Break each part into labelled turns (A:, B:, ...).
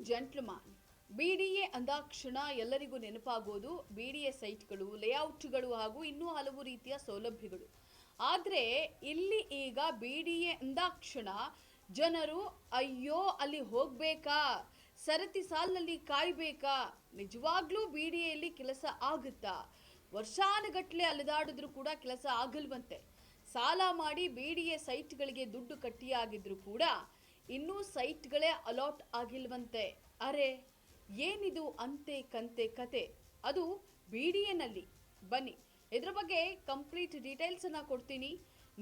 A: Gentleman. BDA ಅಂದಾಕ್ಷಣ ಎಲ್ಲರಿಗೂ ನೆನಪಾಗೋದು BDA ಸೈಟ್ಗಳು, ಲೇಔಟ್ಗಳು ಹಾಗೂ ಇನ್ನೂ ಹಲವು ರೀತಿಯ ಸೌಲಭ್ಯಗಳು. ಆದರೆ ಇಲ್ಲಿ ಈಗ ಬಿಡಿಎ ಅಂದಾಕ್ಷಣ ಜನರು ಅಯ್ಯೋ ಅಲ್ಲಿ ಹೋಗ್ಬೇಕಾ, ಸರತಿ ಸಾಲಿನಲ್ಲಿ ಕಾಯ್ಬೇಕಾ, ನಿಜವಾಗ್ಲೂ ಬಿಡಿಎಯಲ್ಲಿ ಕೆಲಸ ಆಗುತ್ತಾ, ವರ್ಷಾನುಗಟ್ಲೆ ಅಲೆದಾಡಿದ್ರು ಕೂಡ ಕೆಲಸ ಆಗಲ್ವಂತೆ. ಸಾಲ ಮಾಡಿ ಬಿಡಿಎ ಸೈಟ್ಗಳಿಗೆ ದುಡ್ಡು ಕಟ್ಟಿಯಾಗಿದ್ರು ಕೂಡ ಇನ್ನೂ ಸೈಟ್ಗಳೇ ಅಲಾಟ್ ಆಗಿಲ್ವಂತೆ. ಅರೆ ಏನಿದು ಅಂತೆ ಕಂತೆ ಕತೆ, ಅದು ಬಿಡಿಎನಲ್ಲಿ. ಬನ್ನಿ ಇದ್ರ ಬಗ್ಗೆ ಕಂಪ್ಲೀಟ್ ಡೀಟೇಲ್ಸ್ ಅನ್ನ ಕೊಡ್ತೀನಿ.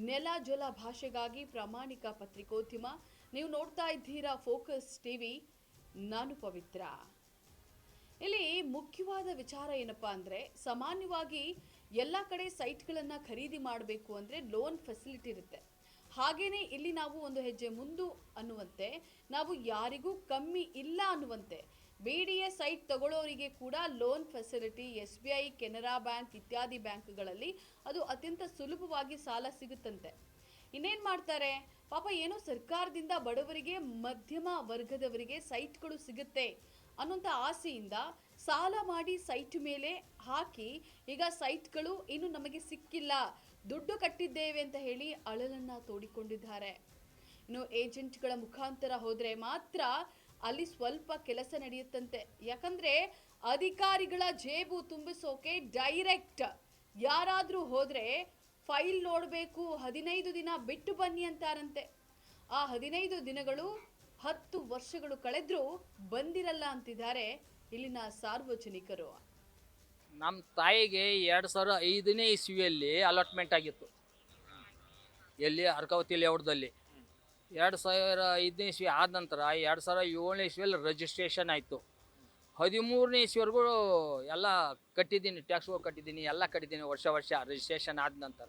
A: ನೆಲ ಜಲ ಭಾಷೆಗಾಗಿ ಪ್ರಾಮಾಣಿಕ ಪತ್ರಿಕೋದ್ಯಮ. ನೀವು ನೋಡ್ತಾ ಇದ್ದೀರಾ ಫೋಕಸ್ ಟಿವಿ. ನಾನು ಪವಿತ್ರ. ಇಲ್ಲಿ ಮುಖ್ಯವಾದ ವಿಚಾರ ಏನಪ್ಪಾ ಅಂದ್ರೆ, ಸಾಮಾನ್ಯವಾಗಿ ಎಲ್ಲ ಕಡೆ ಸೈಟ್ಗಳನ್ನ ಖರೀದಿ ಮಾಡಬೇಕು ಅಂದ್ರೆ ಲೋನ್ ಫೆಸಿಲಿಟಿ ಇರುತ್ತೆ. ಹಾಗೇನೆ ಇಲ್ಲಿ ನಾವು ಒಂದು ಹೆಜ್ಜೆ ಮುಂದು ಅನ್ನುವಂತೆ, ನಾವು ಯಾರಿಗೂ ಕಮ್ಮಿ ಇಲ್ಲ ಅನ್ನುವಂತೆ ಬಿಡಿಎ ಸೈಟ್ ತಗೊಳ್ಳೋರಿಗೆ ಕೂಡ loan facility SBI, Canara bank ಇತ್ಯಾದಿ ಬ್ಯಾಂಕ್ಗಳಲ್ಲಿ ಅದು ಅತ್ಯಂತ ಸುಲಭವಾಗಿ ಸಾಲ ಸಿಗುತ್ತಂತೆ. ಇನ್ನೇನ್ ಮಾಡ್ತಾರೆ ಪಾಪ, ಏನೋ ಸರ್ಕಾರದಿಂದ ಬಡವರಿಗೆ, ಮಧ್ಯಮ ವರ್ಗದವರಿಗೆ ಸೈಟ್ಗಳು ಸಿಗುತ್ತೆ ಅನ್ನೋಂಥ ಆಸೆಯಿಂದ ಸಾಲ ಮಾಡಿ ಸೈಟ್ ಮೇಲೆ ಹಾಕಿ, ಈಗ ಸೈಟ್ಗಳು ಇನ್ನು ನಮಗೆ ಸಿಕ್ಕಿಲ್ಲ, ದುಡ್ಡು ಕಟ್ಟಿದ್ದೇವೆ ಅಂತ ಹೇಳಿ ಅಳಲನ್ನ ತೋಡಿಕೊಂಡಿದ್ದಾರೆ. ಇನ್ನು ಏಜೆಂಟ್ಗಳ ಮುಖಾಂತರ ಹೋದ್ರೆ ಮಾತ್ರ ಅಲ್ಲಿ ಸ್ವಲ್ಪ ಕೆಲಸ ನಡೆಯುತ್ತಂತೆ. ಯಾಕಂದ್ರೆ ಅಧಿಕಾರಿಗಳ ಜೇಬು ತುಂಬಿಸೋಕೆ ಡೈರೆಕ್ಟ್ ಯಾರಾದ್ರೂ ಹೋದ್ರೆ ಫೈಲ್ ನೋಡಬೇಕು, 15 ದಿನ ಬಿಟ್ಟು ಬನ್ನಿ ಅಂತಾರಂತೆ. ಆ 15 ದಿನಗಳು 10 ವರ್ಷಗಳು ಕಳೆದ್ರೂ ಬಂದಿರಲ್ಲ ಅಂತಿದ್ದಾರೆ ಇಲ್ಲಿನ ಸಾರ್ವಜನಿಕರು.
B: ನಮ್ಮ ತಾಯಿಗೆ 2005ನೇ ಇಸ್ವಿಯಲ್ಲಿ ಅಲಾಟ್ಮೆಂಟ್ ಆಗಿತ್ತು, ಎಲ್ಲಿ ಅರ್ಕಾವತಿ ಲೇಔಟ್ದಲ್ಲಿ. 2005ನೇ ಇಸ್ವಿ ಆದ ನಂತರ 2007ನೇ ಇಸ್ವಿಯಲ್ಲಿ ರಿಜಿಸ್ಟ್ರೇಷನ್ ಆಯಿತು. 13ನೇ ಇಸ್ವಿವರೆಗೂ ಎಲ್ಲ ಕಟ್ಟಿದ್ದೀನಿ, ಟ್ಯಾಕ್ಸ್ಗಳು ಕಟ್ಟಿದ್ದೀನಿ, ಎಲ್ಲ ಕಟ್ಟಿದ್ದೀನಿ ವರ್ಷ ರಿಜಿಸ್ಟ್ರೇಷನ್ ಆದ ನಂತರ.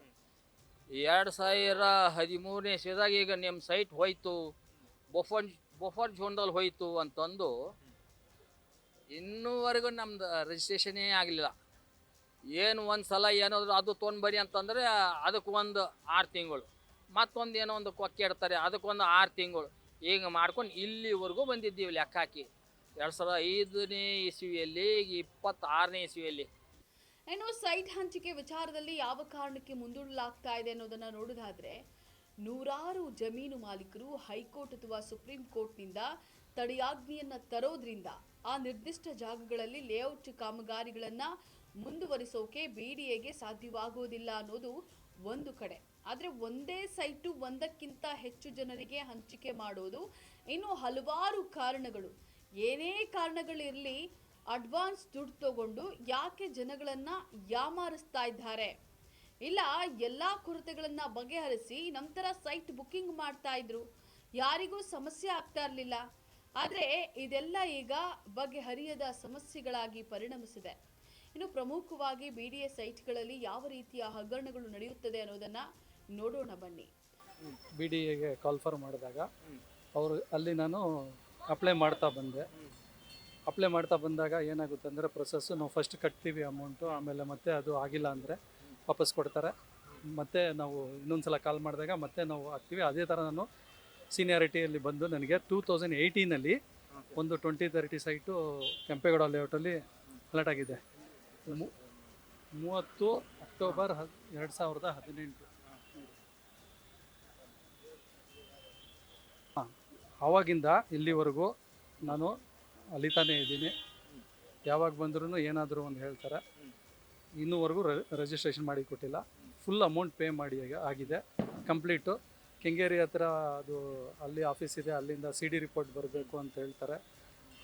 B: 2013ನೇ ಇಸ್ವಿದಾಗ ಈಗ ನಿಮ್ಮ ಸೈಟ್ ಹೋಯ್ತು, ಬಫರ್ ಝೋನ್ದಲ್ಲಿ ಹೋಯ್ತು ಅಂತಂದು ಇನ್ನೂವರೆಗೂ ನಮ್ದು ರಿಜಿಸ್ಟ್ರೇಷನ್ನೇ ಆಗಲಿಲ್ಲ. ಏನು ಒಂದು ಸಲ ಏನಾದರೂ ಅದು ತೊಗೊಂಡ್ಬರಿ ಅಂತಂದರೆ ಅದಕ್ಕೆ ಒಂದು 6 ತಿಂಗಳು, ಮತ್ತೊಂದು ಏನೋ ಒಂದು ಕೊಕ್ಕೆ ಇಡ್ತಾರೆ, ಅದಕ್ಕೊಂದು 6 ತಿಂಗಳು, ಈಗ ಮಾಡ್ಕೊಂಡು ಇಲ್ಲಿವರೆಗೂ ಬಂದಿದ್ದೀವಿ ಲೆಕ್ಕ ಹಾಕಿ. 2005ನೇ ಇಸ್ವಿಯಲ್ಲಿ, 26ನೇ ಇಸ್ವಿಯಲ್ಲಿ.
A: ಇನ್ನು ಸೈಟ್ ಹಂಚಿಕೆ ವಿಚಾರದಲ್ಲಿ ಯಾವ ಕಾರಣಕ್ಕೆ ಮುಂದೂಡಲಾಗ್ತಾ ಇದೆ ಅನ್ನೋದನ್ನ ನೋಡೋದಾದ್ರೆ, ನೂರಾರು ಜಮೀನು ಮಾಲೀಕರು ಹೈಕೋರ್ಟ್ ಅಥವಾ ಸುಪ್ರೀಂ ಕೋರ್ಟ್ನಿಂದ ತಡೆಯಾಜ್ಞೆಯನ್ನ ತರೋದ್ರಿಂದ ಆ ನಿರ್ದಿಷ್ಟ ಜಾಗಗಳಲ್ಲಿ ಲೇಔಟ್ ಕಾಮಗಾರಿಗಳನ್ನ ಮುಂದುವರಿಸೋಕೆ ಬಿಡಿಎಗೆ ಸಾಧ್ಯವಾಗೋದಿಲ್ಲ ಅನ್ನೋದು ಒಂದು ಕಡೆ. ಆದ್ರೆ ಒಂದೇ ಸೈಟು ಒಂದಕ್ಕಿಂತ ಹೆಚ್ಚು ಜನರಿಗೆ ಹಂಚಿಕೆ ಮಾಡೋದು ಇನ್ನು ಹಲವಾರು ಕಾರಣಗಳು. ಏನೇ ಕಾರಣಗಳಿರಲಿ, ಅಡ್ವಾನ್ಸ್ ದುಡ್ಡು ತಗೊಂಡು ಯಾಕೆ ಜನಗಳನ್ನ ಯಾಮಾರಿಸ್ತಾ ಇದ್ದಾರೆ? ಇಲ್ಲ, ಎಲ್ಲಾ ಕೊರತೆಗಳನ್ನ ಬಗೆಹರಿಸಿ ನಂತರ ಸೈಟ್ ಬುಕ್ಕಿಂಗ್ ಮಾಡ್ತಾ ಇದ್ರು, ಯಾರಿಗೂ ಸಮಸ್ಯೆ ಆಗ್ತಾ ಇರಲಿಲ್ಲ. ಆದ್ರೆ ಇದೆಲ್ಲ ಈಗ ಬಗೆಹರಿಯದ ಸಮಸ್ಯೆಗಳಾಗಿ ಪರಿಣಮಿಸಿದೆ. ಇನ್ನು ಪ್ರಮುಖವಾಗಿ ಬಿಡಿಎ ಸೈಟ್ಗಳಲ್ಲಿ ಯಾವ ರೀತಿಯ ಹಗರಣಗಳು ನಡೆಯುತ್ತದೆ ಅನ್ನೋದನ್ನ ನೋಡೋಣ ಬನ್ನಿ.
C: ಬಿಡಿಎಗೆ ಕಾಲ್ಫರ್ ಮಾಡಿದಾಗ ಅವರು ಅಲ್ಲಿ ನಾನು ಅಪ್ಲೈ ಮಾಡ್ತಾ ಬಂದಾಗ ಏನಾಗುತ್ತೆ ಅಂದರೆ ಪ್ರೊಸೆಸ್ಸು, ನಾವು ಫಸ್ಟ್ ಕಟ್ತೀವಿ ಅಮೌಂಟು, ಆಮೇಲೆ ಮತ್ತೆ ಅದು ಆಗಿಲ್ಲ ಅಂದರೆ ವಾಪಸ್ ಕೊಡ್ತಾರೆ. ಮತ್ತು ನಾವು ಇನ್ನೊಂದು ಸಲ ಕಾಲ್ ಮಾಡಿದಾಗ ಮತ್ತೆ ನಾವು ಹಾಕ್ತೀವಿ. ಅದೇ ಥರ ನಾನು ಸೀನಿಯಾರಿಟಿಯಲ್ಲಿ ಬಂದು ನನಗೆ 2018ನಲ್ಲಿ ಒಂದು 2030 ಸೈಟು ಕೆಂಪೇಗೌಡ ಲೇಔಟಲ್ಲಿ ಅಲಾಟ್ ಆಗಿದೆ. 30 ಅಕ್ಟೋಬರ್ 2018. ಆವಾಗಿಂದ ಇಲ್ಲಿವರೆಗೂ ನಾನು ಅಲಿತಾನೇ ಇದ್ದೀನಿ. ಯಾವಾಗ ಬಂದ್ರೂ ಏನಾದರೂ ಒಂದು ಹೇಳ್ತಾರೆ. ಇನ್ನೂವರೆಗೂ ರಿಜಿಸ್ಟ್ರೇಷನ್ ಮಾಡಿ ಕೊಟ್ಟಿಲ್ಲ. ಫುಲ್ ಅಮೌಂಟ್ ಪೇ ಮಾಡಿ ಆಗಿದೆ ಕಂಪ್ಲೀಟು. ಕೆಂಗೇರಿ ಹತ್ರ ಅದು ಅಲ್ಲಿ ಆಫೀಸ್ ಇದೆ, ಅಲ್ಲಿಂದ CD ರಿಪೋರ್ಟ್ ಬರಬೇಕು ಅಂತ ಹೇಳ್ತಾರೆ.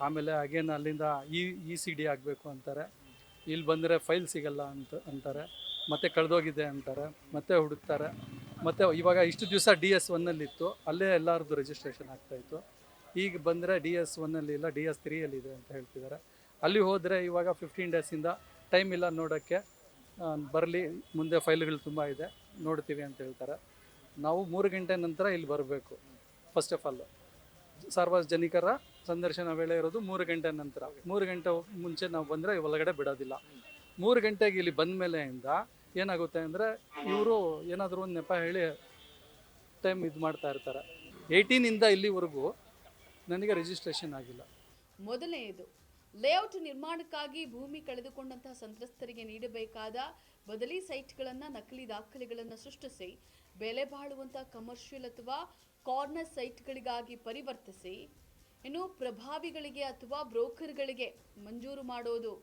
C: ಆಮೇಲೆ ಅಗೇನ್ ಅಲ್ಲಿಂದ ECD ಆಗಬೇಕು ಅಂತಾರೆ. ಇಲ್ಲಿ ಬಂದರೆ ಫೈಲ್ ಸಿಗಲ್ಲ ಅಂತಾರೆ, ಮತ್ತೆ ಕಳೆದೋಗಿದೆ ಅಂತಾರೆ, ಮತ್ತೆ ಹುಡುಕ್ತಾರೆ. ಮತ್ತು ಇವಾಗ ಇಷ್ಟು ದಿವಸ DS1ನಲ್ಲಿತ್ತು, ಅಲ್ಲೇ ಎಲ್ಲರದ್ದು ರಿಜಿಸ್ಟ್ರೇಷನ್ ಆಗ್ತಾಯಿತ್ತು. ಈಗ ಬಂದರೆ DS1ನಲ್ಲಿ ಇಲ್ಲ, DS3 ಇದೆ ಅಂತ ಹೇಳ್ತಿದ್ದಾರೆ. ಅಲ್ಲಿ ಹೋದರೆ ಇವಾಗ 15 ಡೇಸಿಂದ ಟೈಮ್ ಇಲ್ಲ ನೋಡೋಕ್ಕೆ, ಬರಲಿ ಮುಂದೆ ಫೈಲ್ಗಳು ತುಂಬ ಇದೆ ನೋಡ್ತೀವಿ ಅಂತ ಹೇಳ್ತಾರೆ. ನಾವು 3 ಗಂಟೆ ನಂತರ ಇಲ್ಲಿ ಬರಬೇಕು. ಫಸ್ಟ್ ಆಫ್ ಆಲ್ ಸಾರ್ವಜನಿಕರ ಸಂದರ್ಶನ ವೇಳೆ ಇರೋದು 3 ಗಂಟೆ ನಂತರ. 3 ಗಂಟೆ ಮುಂಚೆ ನಾವು ಬಂದರೆ ಒಳಗಡೆ ಬಿಡೋದಿಲ್ಲ. 3 ಗಂಟೆಗೆ ಇಲ್ಲಿ ಬಂದ ಮೇಲೆಯಿಂದ ಏನಾಗುತ್ತೆ ಅಂದರೆ, ಇವರು ಏನಾದರೂ ಒಂದು ನೆಪ ಹೇಳಿ ಟೈಮ್ ಇದು ಮಾಡ್ತಾ ಇರ್ತಾರೆ. 18ಇಂದ ಇಲ್ಲಿವರೆಗೂ ನನಗೆ ರಿಜಿಸ್ಟ್ರೇಷನ್ ಆಗಿಲ್ಲ.
A: ಮೊದಲನೆಯದು, ಲೇಔಟ್ ನಿರ್ಮಾಣಕ್ಕಾಗಿ ಭೂಮಿ ಕಳೆದುಕೊಂಡಂತಹ ಸಂತ್ರಸ್ತರಿಗೆ ನೀಡಬೇಕಾದ ಬದಲಿ ಸೈಟ್ಗಳನ್ನು ನಕಲಿ ದಾಖಲೆಗಳನ್ನು ಸೃಷ್ಟಿಸಿ ಬೆಲೆ ಬಾಳುವಂತಹ ಕಮರ್ಷಿಯಲ್ ಅಥವಾ ಕಾರ್ನರ್ ಸೈಟ್ಗಳಿಗಾಗಿ ಪರಿವರ್ತಿಸಿ ಇನ್ನು ಪ್ರಭಾವಿಗಳಿಗೆ ಅಥವಾ ಬ್ರೋಕರ್ಗಳಿಗೆ ಮಂಜೂರು ಮಾಡೋದು.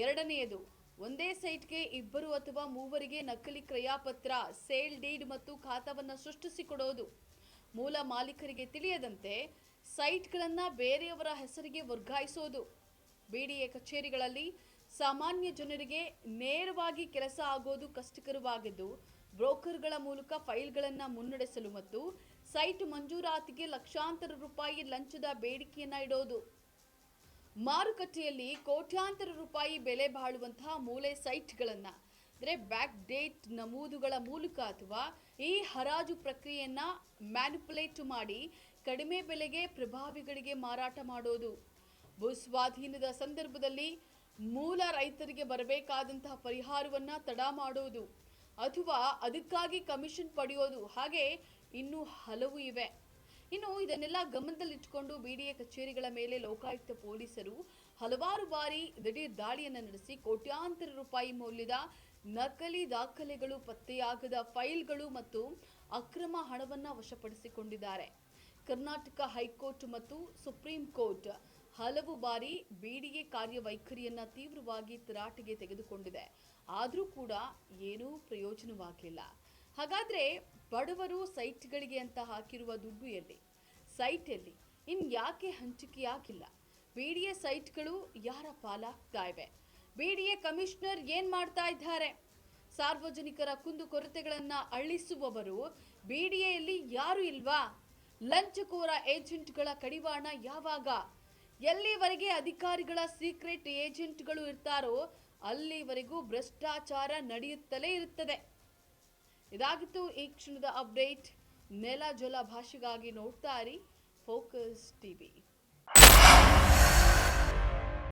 A: ಎರಡನೆಯದು, ಒಂದೇ ಸೈಟ್ಗೆ 2 ಅಥವಾ 3 ನಕಲಿ ಕ್ರಯಪತ್ರ, ಸೇಲ್ ಡೀಡ್ ಮತ್ತು ಖಾತಾವನ್ನು ಸೃಷ್ಟಿಸಿಕೊಡೋದು. ಮೂಲ ಮಾಲೀಕರಿಗೆ ತಿಳಿಯದಂತೆ ಸೈಟ್ಗಳನ್ನು ಬೇರೆಯವರ ಹೆಸರಿಗೆ ವರ್ಗಾಯಿಸೋದು. ಬಿಡಿಎ ಕಚೇರಿಗಳಲ್ಲಿ ಸಾಮಾನ್ಯ ಜನರಿಗೆ ನೇರವಾಗಿ ಕೆಲಸ ಆಗೋದು ಕಷ್ಟಕರವಾಗಿದ್ದು, ಬ್ರೋಕರ್ಗಳ ಮೂಲಕ ಫೈಲ್ಗಳನ್ನು ಮುನ್ನಡೆಸಲು ಮತ್ತು ಸೈಟ್ ಮಂಜೂರಾತಿಗೆ ಲಕ್ಷಾಂತರ ರೂಪಾಯಿ ಲಂಚದ ಬೇಡಿಕೆಯನ್ನ ಇಡೋದು. ಮಾರುಕಟ್ಟೆಯಲ್ಲಿ ಕೋಟ್ಯಾಂತರ ರೂಪಾಯಿ ಬೆಲೆ ಬಾಳುವಂತಹ ಮೂಲೆ ಸೈಟ್ಗಳನ್ನು ಅಂದರೆ ಬ್ಯಾಕ್ ಡೇಟ್ ನಮೂದುಗಳ ಮೂಲಕ ಅಥವಾ ಈ ಹರಾಜು ಪ್ರಕ್ರಿಯೆಯನ್ನ ಮ್ಯಾನಿಪುಲೇಟ್ ಮಾಡಿ ಕಡಿಮೆ ಬೆಲೆಗೆ ಪ್ರಭಾವಿಗಳಿಗೆ ಮಾರಾಟ ಮಾಡೋದು. ಭೂಸ್ವಾಧೀನದ ಸಂದರ್ಭದಲ್ಲಿ ಮೂಲ ರೈತರಿಗೆ ಬರಬೇಕಾದಂತಹ ಪರಿಹಾರವನ್ನ ತಡ ಮಾಡೋದು ಅಥವಾ ಅದಕ್ಕಾಗಿ ಕಮಿಷನ್ ಪಡೆಯೋದು, ಹಾಗೆ ಇನ್ನೂ ಹಲವು ಇವೆ. ಇನ್ನು ಇದನ್ನೆಲ್ಲ ಗಮನದಲ್ಲಿಟ್ಟುಕೊಂಡು ಬಿಡಿಎ ಕಚೇರಿಗಳ ಮೇಲೆ ಲೋಕಾಯುಕ್ತ ಪೊಲೀಸರು ಹಲವಾರು ಬಾರಿ ದಿಢೀರ್ ದಾಳಿಯನ್ನು ನಡೆಸಿ ಕೋಟ್ಯಾಂತರ ರೂಪಾಯಿ ಮೌಲ್ಯದ ನಕಲಿ ದಾಖಲೆಗಳು, ಪತ್ತೆಯಾಗದ ಫೈಲ್ಗಳು ಮತ್ತು ಅಕ್ರಮ ಹಣವನ್ನು ವಶಪಡಿಸಿಕೊಂಡಿದ್ದಾರೆ. ಕರ್ನಾಟಕ ಹೈಕೋರ್ಟ್ ಮತ್ತು ಸುಪ್ರೀಂ ಕೋರ್ಟ್ ಹಲವು ಬಾರಿ ಬಿಡಿಎ ಕಾರ್ಯವೈಖರಿಯನ್ನ ತೀವ್ರವಾಗಿ ತರಾಟೆಗೆ ತೆಗೆದುಕೊಂಡಿದೆ. ಆದರೂ ಕೂಡ ಏನೂ ಪ್ರಯೋಜನವಾಗಿಲ್ಲ. ಹಾಗಾದ್ರೆ ಬಡವರು ಸೈಟ್ಗಳಿಗೆ ಅಂತ ಹಾಕಿರುವ ದುಡ್ಡು ಎಲ್ಲಿ, ಸೈಟ್ ಎಲ್ಲಿ, ಯಾಕೆ ಹಂಚಿಕೆಯಾಗಿಲ್ಲ? ಬಿಡಿಎ ಸೈಟ್ಗಳು ಯಾರ ಪಾಲಾಗ್ತಾ ಇವೆ? ಬಿಡಿಎ ಕಮಿಷನರ್ ಏನ್ ಮಾಡ್ತಾ ಇದ್ದಾರೆ? ಸಾರ್ವಜನಿಕರ ಕುಂದುಕೊರತೆಗಳನ್ನ ಅಳಿಸುವವರು ಬಿಡಿಎಯಲ್ಲಿ ಯಾರು ಇಲ್ವಾ? ಲಂಚಕೋರ ಏಜೆಂಟ್ಗಳ ಕಡಿವಾಣ ಯಾವಾಗ? ಎಲ್ಲಿವರೆಗೆ ಅಧಿಕಾರಿಗಳ ಸೀಕ್ರೆಟ್ ಏಜೆಂಟ್ಗಳು ಇರ್ತಾರೋ ಅಲ್ಲಿವರೆಗೂ ಭ್ರಷ್ಟಾಚಾರ ನಡೆಯುತ್ತಲೇ ಇರುತ್ತದೆ. ಇದಾಗಿತ್ತು ಈ ಕ್ಷಣದ ಅಪ್ಡೇಟ್. ನೆಲ ಜಲ ಭಾಷೆಗಾಗಿ ನೋಡ್ತಾ ಇರಿ ಫೋಕಸ್ ಟಿವಿ.